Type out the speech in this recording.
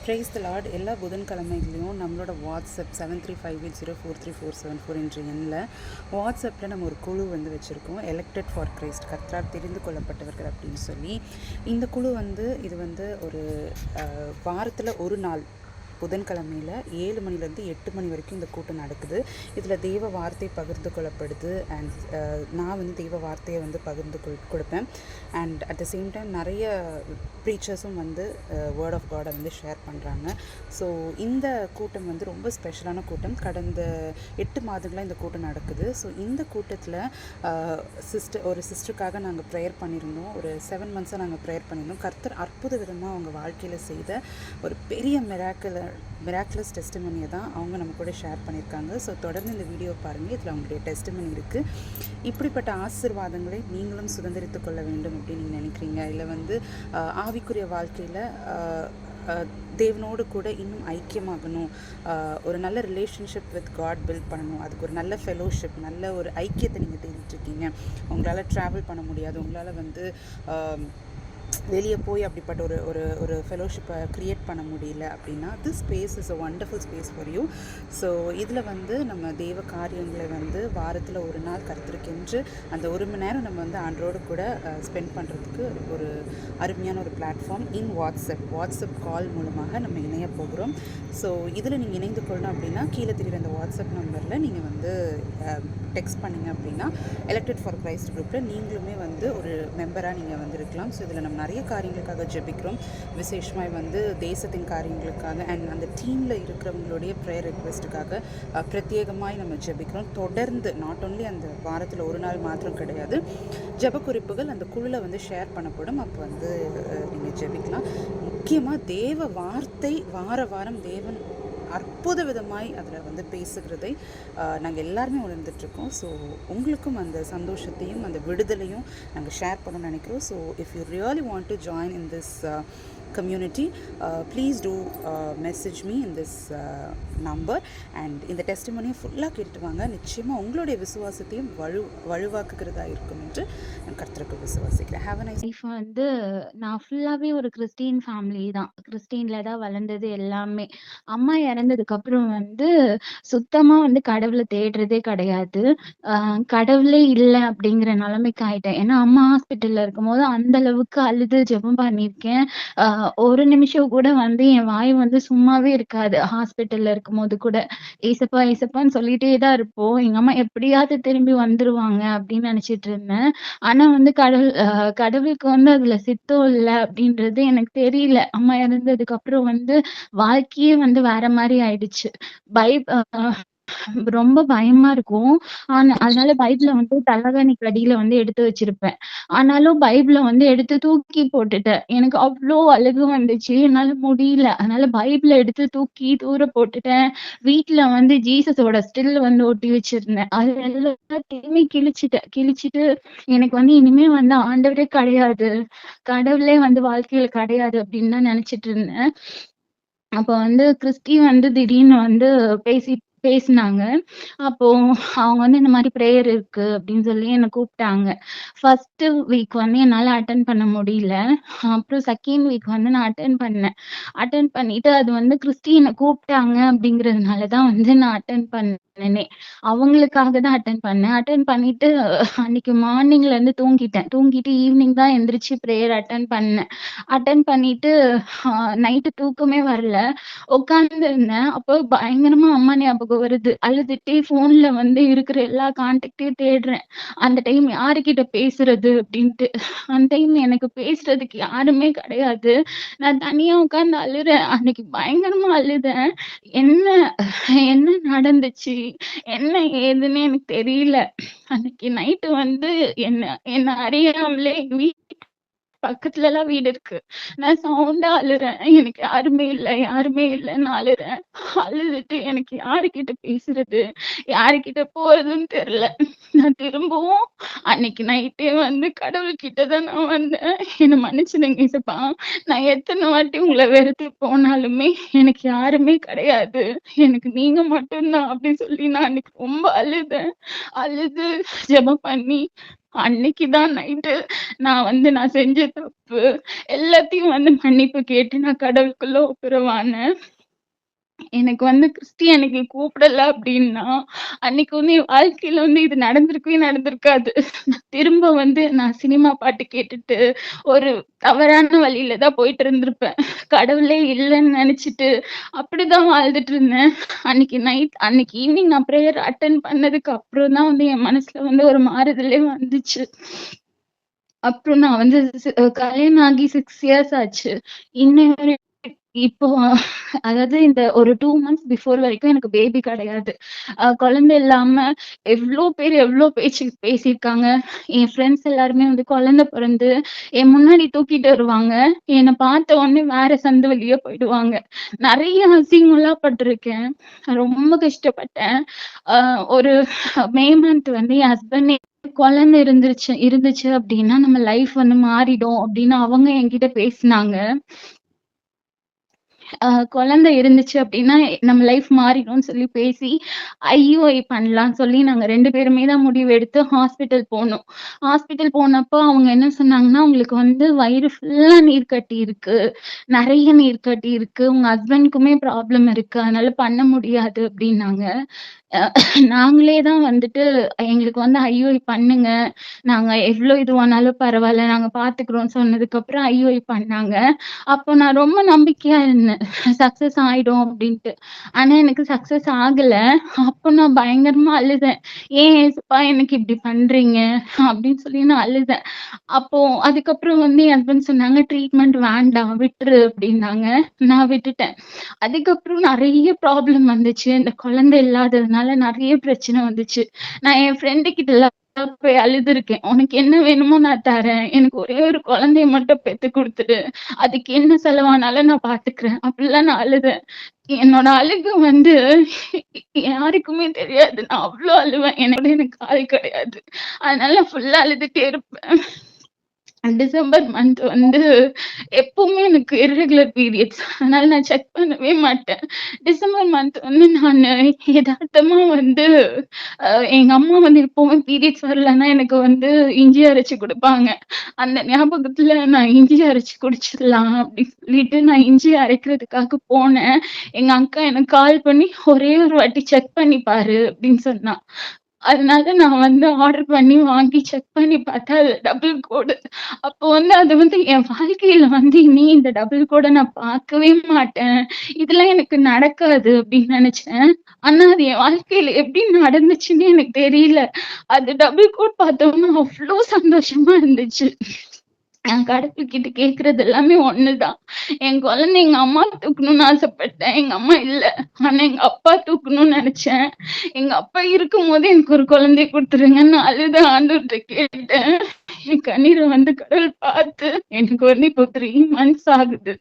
Praise the Lord. எல்லா புதன்கிழமைகளையும் நம்மளோட WhatsApp 7358043474 என்ற எண்ணில் வாட்ஸ்அப்பில் நம்ம ஒரு குழு வந்து வச்சுருக்கோம். எலெக்டட் ஃபார் கிரைஸ்ட், கர்த்தரால் தெரிந்து கொள்ளப்பட்டவர்கள் அப்படின்னு சொல்லி. இந்த குழு வந்து இது வந்து ஒரு வாரத்தில் ஒரு நாள் புதன்கிழமையில் 7 மணிலேருந்து 8 மணி வரைக்கும் இந்த கூட்டம் நடக்குது. இதில் தெய்வ வார்த்தை பகிர்ந்து கொள்ளப்படுது. அண்ட் நான் வந்து தெய்வ வார்த்தையை வந்து பகிர்ந்து கொடுப்பேன். And at the same time நிறைய ப்ரீச்சர்ஸும் வந்து வேர்ட் ஆஃப் காடை வந்து ஷேர் பண்ணுறாங்க. ஸோ இந்த கூட்டம் வந்து ரொம்ப ஸ்பெஷலான கூட்டம். கடந்த 8 மாதங்களாக இந்த கூட்டம் நடக்குது. ஸோ இந்த கூட்டத்தில் ஒரு சிஸ்டருக்காக நாங்கள் ப்ரேயர் பண்ணியிருந்தோம். ஒரு 7 மந்த்ஸாக நாங்கள் ப்ரேயர் பண்ணியிருந்தோம். கர்த்தர் அற்புத விதமாக அவங்க வாழ்க்கையில் செய்த ஒரு பெரிய மிராக்குலஸ் டெஸ்டிமனியை தான் அவங்க நம்ம கூட ஷேர் பண்ணியிருக்காங்க. ஸோ தொடர்ந்து இந்த வீடியோ பாருங்கள். இதில் அவங்களுடைய டெஸ்டிமனி இருக்குது. இப்படிப்பட்ட ஆசீர்வாதங்களை நீங்களும் சுதந்திரித்து கொள்ள வேண்டும் அப்படின்னு நீங்கள் நினைக்கிறீங்க, இல்லை வந்து ஆவிக்குரிய வாழ்க்கையில் தேவனோடு கூட இன்னும் ஐக்கியமாகணும், ஒரு நல்ல ரிலேஷன்ஷிப் வித் காட் பில்ட் பண்ணணும், அதுக்கு ஒரு நல்ல ஃபெலோஷிப், நல்ல ஒரு ஐக்கியத்தை நீங்கள் தேடிட்டுருக்கீங்க, உங்களால் ட்ராவல் பண்ண முடியாது, உங்களால் வந்து வெளியே போய் அப்படிப்பட்ட ஒரு ஒரு ஒரு ஃபெலோஷிப்பை க்ரியேட் பண்ண முடியல அப்படின்னா, this space is a wonderful space for you. So இதில் வந்து நம்ம தெய்வ காரியங்களை வந்து வாரத்தில் ஒரு நாள் கருத்திருக்கென்று அந்த 1 மணி நேரம் நம்ம வந்து ஆண்டரோடு கூட ஸ்பெண்ட் பண்ணுறதுக்கு ஒரு அருமையான ஒரு பிளாட்ஃபார்ம் இன் வாட்ஸ்அப் கால் மூலமாக நம்ம இணைய போகிறோம். ஸோ இதில் நீங்கள் இணைந்து கொள்ளணும் அப்படின்னா கீழே தெரிகிற அந்த வாட்ஸ்அப் நம்பரில் நீங்கள் வந்து டெக்ஸ்ட் பண்ணிங்க அப்படின்னா எலெக்டட் ஃபார் கிரைஸ்ட் குரூப்பில் நீங்களுமே வந்து ஒரு மெம்பராக நீங்கள் வந்து இருக்கலாம். ஸோ இதில் நம்ம நிறைய காரியங்களுக்காக ஜெபிக்கிறோம். விசேஷமாக வந்து தேசத்தின் காரியங்களுக்காக அண்ட் அந்த டீமில் இருக்கிறவங்களுடைய ப்ரேயர் ரிக்வெஸ்ட்டுக்காக பிரத்யேகமாய் நம்ம ஜெபிக்கிறோம். தொடர்ந்து நாட் ஓன்லி அந்த வாரத்தில் ஒரு நாள் மாத்திரம் கிடையாது, ஜெப குறிப்புகள் அந்த குழுவில் வந்து ஷேர் பண்ணப்படும். அப்போ வந்து நீங்கள் ஜெபிக்கலாம். முக்கியமாக தேவ வார்த்தை வாரம் தேவன் அற்புத விதமாய் அதில் வந்து பேசுகிறதை நாங்கள் எல்லாருமே உணர்ந்துட்டுருக்கோம். ஸோ உங்களுக்கும் அந்த சந்தோஷத்தையும் அந்த விடுதலையும் நாங்கள் ஷேர் பண்ணணும்னு நினைக்கிறோம். So if you really want to join in this community, please do message me in this number and இந்த டெஸ்டிமனியை ஃபுல்லாக கேட்டுட்டு வாங்க. நிச்சயமாக உங்களுடைய விசுவாசத்தையும் வலுவாக்குகிறதா இருக்கும் என்று நான் கர்த்தருக்கு விசுவாசிக்கிறேன். ஹேவ் அ நைஸ் லைஃப் வந்து நான் ஃபுல்லாவே ஒரு கிறிஸ்டின் ஃபேமிலி தான். கிறிஸ்டின்ல தான் வளர்ந்தது எல்லாமே. அம்மா இறந்ததுக்கப்புறம் வந்து சுத்தமா வந்து கடவுள தேடுறதே கிடையாது. கடவுளே இல்ல அப்படிங்கிற நிலைமைக்கு ஆயிட்டேன். ஏன்னா அம்மா ஹாஸ்பிட்டல்ல இருக்கும்போது அந்த அளவுக்கு அழுது ஜெபம் பண்ணியிருக்கேன். ஒரு நிமிஷம் கூட வந்து என் வாய் வந்து சும்மாவே இருக்காது. ஹாஸ்பிட்டல்ல இருக்கும்போது கூட ஏசப்பா ஏசப்பான்னு சொல்லிட்டே தான் இருப்போம். எங்க அம்மா எப்படியாவது திரும்பி வந்துருவாங்க அப்படின்னு நினைச்சிட்டு இருந்தேன். ஆனா வந்து கடவுளுக்கு வந்து அதுல சித்தம் இல்ல அப்படின்றது எனக்கு தெரியல. அம்மா இறந்ததுக்கு அப்புறம் வந்து வாழ்க்கையே வந்து வேற மாரி ஆயிடுச்சு. பைப் ரொம்ப பயமா இருக்கும். அதனால பைபிள வந்து தலகாணிக்கு அடியில வந்து எடுத்து வச்சிருப்பேன். ஆனாலும் பைபிள வந்து எடுத்து தூக்கி போட்டுட்டேன். எனக்கு அவ்ளோ அழுக வந்துச்சு. என்னால முடியல. அதனால பைபிள எடுத்து தூக்கி தூர போட்டுட்டேன். வீட்ல வந்து ஜீசஸோட ஸ்டில் வந்து ஒட்டி வச்சிருந்தேன். அது எல்லாத்தையுமே கிழிச்சுட்டு எனக்கு வந்து இனிமே வந்து ஆண்டவரே கிடையாது, கடவுளே வந்து வாழ்க்கையில கிடையாது அப்படின்னு தான் நினைச்சிட்டு இருந்தேன். அப்ப வந்து கிறிஸ்டி வந்து திடீர்னு வந்து பேசினாங்க. அப்போ அவங்க வந்து இந்த மாரி பிரேயர் இருக்கு அப்படின்னு சொல்லி என்ன கூப்பிட்டாங்க. ஃபர்ஸ்ட் வீக் வந்து என்னால அட்டெண்ட் பண்ண முடியல. அப்புறம் செகண்ட் வீக் வந்து நான் அட்டெண்ட் பண்ணிட்டு அது வந்து கிறிஸ்டி என்ன கூப்பிட்டாங்க அப்படிங்கிறதுனால தான் வந்து நான் அட்டெண்ட் பண்ணேனே. அவங்களுக்காக தான் அட்டெண்ட் பண்ணேன். அட்டெண்ட் பண்ணிட்டு அன்னைக்கு மார்னிங்ல இருந்து தூங்கிட்டு ஈவினிங் தான் எந்திரிச்சு பிரேயர் அட்டெண்ட் பண்ணேன். அட்டெண்ட் பண்ணிட்டு நைட்டு தூக்கமே வரல. உட்கார்ந்திருந்தேன். அப்போ பயங்கரமா அம்மா ஞாபகம் வருது. அழுதுட்டே ஃபோன்ல வந்து இருக்கிற எல்லா கான்டாக்ட்டையும் தேடுறேன். அந்த டைம் யாருகிட்ட பேசுறது அப்படின்ட்டு. அந்த டைம் எனக்கு பேசுறதுக்கு யாருமே கிடையாது. நான் தனியா உட்கார்ந்து அழுறேன். அன்னைக்கு பயங்கரமா அழுதேன். என்ன என்ன நடந்துச்சு? என்ன ஏதுன்னு எனக்கு தெரியல. அன்னைக்கு நைட்டு வந்து என்ன அறியாமலே எங்க பக்கத்துலலாம் வீடு இருக்கு. நான் சவுண்டா அழுறேன். எனக்கு யாருமே இல்லன்னு அழுறேன். அழுதுட்டு எனக்கு யாருகிட்ட பேசுறது? யாருகிட்ட போறதுன்னு தெரியல. நான் திரும்பவும் அன்னைக்கு நைட்டே வந்து கடவுள்கிட்ட தான் நான் வந்தேன். என்ன மன்னிச்சிடுங்க ஏசப்பா. நான் எத்தன வாட்டி உங்கள வெறுத்து போனாலுமே, எனக்கு யாருமே கிடையாது. எனக்கு நீங்க மட்டும் தான் அப்டி சொல்லி நான் அன்னைக்கு ரொம்ப அழுதேன். அழுது ஜெபம் பண்ணி, அன்னைக்கு தான் நைட்டு நான் செஞ்ச தப்பு எல்லாத்தையும் வந்து மன்னிப்பு கேட்டு நான் கடவுளுக்குள்ள ஒப்புரவானேன். எனக்கு வந்து கிறிஸ்டியானிக்கு கூப்பிடல அப்டின்னா, அன்னைக்கு வந்து என் வாழ்க்கையில வந்து இது நடந்திருக்கவே நடந்திருக்காது. நான் திரும்ப வந்து நான் சினிமா பாட்டு கேட்டுட்டு, ஒரு தவறான வழியில தான் போயிட்டு இருந்திருப்பேன். கடவுளே இல்லன்னு நெனச்சுட்டு, அப்படிதான் வாழ்ந்துட்டு இருந்தேன். அன்னைக்கு ஈவ்னிங் நான் பிரேயர் அட்டெண்ட் பண்ணதுக்கு அப்புறம் தான் வந்து என் மனசுல வந்து ஒரு மாறுதலே வந்துச்சு. அப்புறம் நான் வந்து கல்யாணம் ஆகி 6 இயர்ஸ் ஆச்சு. இன்னை வரை இப்போ அதாவது இந்த ஒரு 2 மந்த்ஸ் பிஃபோர் வரைக்கும் எனக்கு பேபி கிடையாது. குழந்தை இல்லாம எவ்ளோ பேச்சு பேசியிருக்காங்க. என் ஃப்ரெண்ட்ஸ் எல்லாருமே வந்து குழந்தை பொறந்து என் முன்னாடி தூக்கிட்டு வருவாங்க. என்ன பார்த்த உடனே வேற சந்து வழியா போயிடுவாங்க. நெறைய அசிங்கம்லாம் பட்டுருக்கேன். ரொம்ப கஷ்டப்பட்டேன். ஒரு மே மந்த் வந்து என் ஹஸ்பண்ட் குழந்தை இருந்துச்சு அப்டின்னா, நம்ம லைஃப் வந்து மாறிடும் அப்டின்னு அவங்க என்கிட்ட பேசுனாங்க. குழந்தை இருந்துச்சு அப்டின்னா, நம்ம லைஃப் மாறிடும்னு சொல்லி பேசி, ஐயுஐ பண்ணலான்னு சொல்லி நாங்க 2 பேருமே தான் முடிவு எடுத்து ஹாஸ்பிட்டல் போனோம். ஹாஸ்பிட்டல் போனப்போ அவங்க என்ன சொன்னாங்கன்னா, "உங்களுக்கு வந்து வயிறு ஃபுல்லா நீர் கட்டி இருக்கு. நெறைய நீர் கட்டி இருக்கு. உங்க ஹஸ்பண்ட்க்குமே ப்ராப்ளம் இருக்கு. அதனால பண்ண முடியாது" அப்டின்னாங்க. அ நாங்களே தான் வந்துட்டு எங்களுக்கு வந்து ஐயுஐ பண்ணுங்க. நாங்க எவ்ளோ இதுவானாலும் பரவால்ல. நாங்க பார்த்துக்குறோம்னு சொன்னதுக்கப்புறம் ஐயுஐ பண்ணாங்க. அப்போ நான் ரொம்ப நம்பிக்கையா இருந்தேன். சக்சஸ் ஆயிடும் அப்டின்ட்டு. ஆனா எனக்கு சக்சஸ் ஆகல. அப்போ நான் பயங்கரமா அழுதேன். "ஏன் ஏசப்பா எனக்கு இப்டி பண்றீங்க?" அப்டின்னு சொல்லி நான் அழுதேன். அப்போ அதுக்கப்புறம் வந்து என் ஹஸ்பண்ட் சொன்னாங்க, "ட்ரீட்மெண்ட் வேண்டாம் விட்டுரு" அப்டின்னாங்க. நான் விட்டுட்டேன். அதுக்கப்புறம் நெறைய ப்ராப்ளம் வந்துச்சு. இந்த குழந்தை இல்லாததுனால நெறைய பிரச்சனை வந்துச்சு. நான் என் ஃப்ரெண்டு கிட்டலாம் போய் அழுதுருக்கேன். "உனக்கு என்ன வேணுமோ நான் தரேன். எனக்கு ஒரே ஒரு குழந்தைய மட்டும் பெத்து குடுத்துடு. அதுக்கு என்ன செலவானாலும் நான் பார்த்துக்கிறேன்." அப்படிலாம் நான் அழுதேன். என்னோட அழுகை வந்து யாருக்குமே தெரியாது. நான் அவ்ளோ அழுவேன். எனக்கு ஆள் கிடையாது. அதனால ஃபுல்லா அழுதுட்டே இருப்பேன். டிசம்பர் மந்த் வந்து எப்பவுமே எனக்கு இர்ரெகுலர் பீரியட்ஸ். அதனால நான் செக் பண்ணவே மாட்டேன். டிசம்பர் மந்த் வந்து நானு எதார்த்தமா வந்து எங்க அம்மா வந்து எப்பவுமே பீரியட்ஸ் வரலன்னா எனக்கு வந்து இஞ்சி அரைச்சு குடுப்பாங்க. அந்த ஞாபகத்துல நான் இஞ்சி அரைச்சு குடிச்சிடலாம் அப்படின்னு சொல்லிட்டு நான் இஞ்சி அரைக்கிறதுக்காக போனேன். எங்க அக்கா எனக்கு கால் பண்ணி "ஒரே ஒரு வாட்டி செக் பண்ணி பாரு" அப்படின்னு சொன்னா. அதனால நான் வந்து ஆர்டர் பண்ணி வாங்கி செக் பண்ணி பார்த்தா அது டபுள் கோடு. அப்போ வந்து அது வந்து என் வாழ்க்கையில வந்து இனி இந்த டபுள் கோட நான் பார்க்கவே மாட்டேன். இதெல்லாம் எனக்கு நடக்காது அப்படின்னு நெனச்சேன். ஆனா அது என் வாழ்க்கையில எப்படி நடந்துச்சுன்னு எனக்கு தெரியல. அது டபுள் கோட் பார்த்தோனே அவ்ளோ சந்தோஷமா இருந்துச்சு. நான் கடவுள்கிட்ட கேட்கறது எல்லாமே ஒண்ணுதான். என் குழந்தைய எங்க அம்மா தூக்கணும்னு ஆசைப்பட்டேன். எங்க அம்மா இல்ல. ஆனா எங்க அப்பா தூக்கணும்னு நெனச்சேன். எங்க அப்பா இருக்கும்போது எனக்கு ஒரு குழந்தைய குடுத்துருங்கன்னு அழுது ஆண்டவர்ட்ட கேட்டேன். என் கண்ணீர வந்து கடவுள் பார்த்து எனக்கு வந்து இப்போ 3 மந்த்ஸ் ஆகுது.